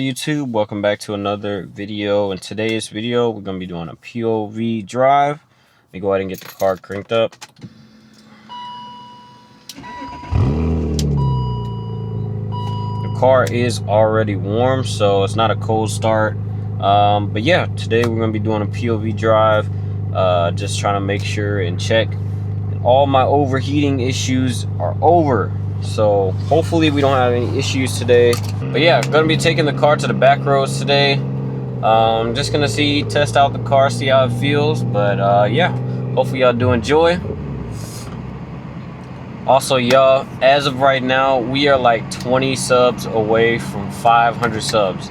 YouTube, welcome back to another video. In today's video we're going to be doing a POV drive. Let me go ahead and get the car cranked up. The car is already warm, so it's not a cold start, but yeah, today we're going to be doing a POV drive, just trying to make sure and check all my overheating issues are over. So hopefully we don't have any issues today. But yeah, gonna be taking the car to the back roads today. Just gonna test out the car, see how it feels. But yeah, hopefully y'all do enjoy. Also, y'all, as of right now, we are like 20 subs away from 500 subs.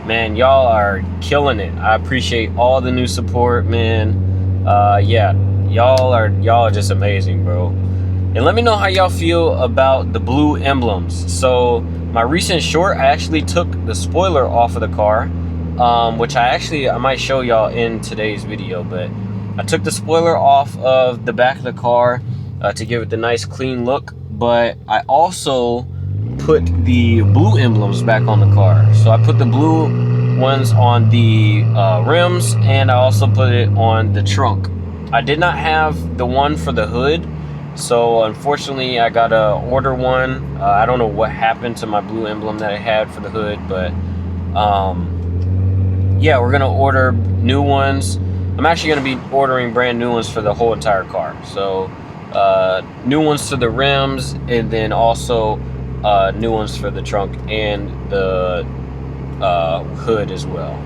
Man, y'all are killing it. I appreciate all the new support, man. Yeah, y'all are just amazing, bro. And let me know how y'all feel about the blue emblems. So my recent short, I actually took the spoiler off of the car, which I might show y'all in today's video. But I took the spoiler off of the back of the car to give it the nice clean look. But I also put the blue emblems back on the car. So I put the blue ones on the rims, and I also put it on the trunk. I did not have the one for the hood, so unfortunately I gotta order one. I don't know what happened to my blue emblem that I had for the hood, but yeah, we're gonna order new ones. I'm actually gonna be ordering brand new ones for the whole entire car. So new ones to the rims, and then also new ones for the trunk and the hood as well.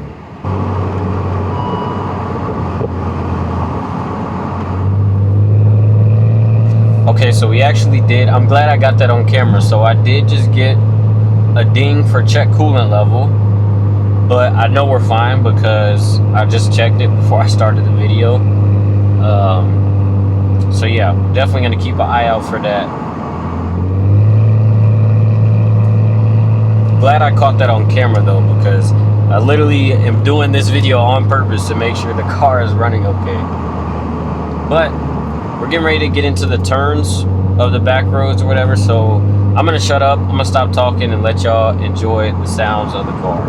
Okay, so we actually did. I'm glad I got that on camera. So I did just get a ding for check coolant level, but I know we're fine because I just checked it before I started the video. So yeah, definitely gonna keep an eye out for that. Glad I caught that on camera though, because I literally am doing this video on purpose to make sure the car is running okay. But we're getting ready to get into the turns of the back roads or whatever, so I'm gonna shut up, I'm gonna stop talking and let y'all enjoy the sounds of the car.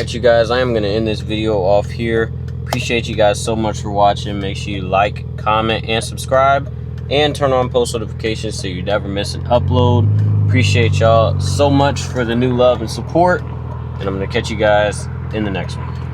right, you guys, I am going to end this video off here. Appreciate you guys so much for watching. Make sure you like, comment, and subscribe, and turn on post notifications so you never miss an upload. Appreciate y'all so much for the new love and support, and I'm going to catch you guys in the next one.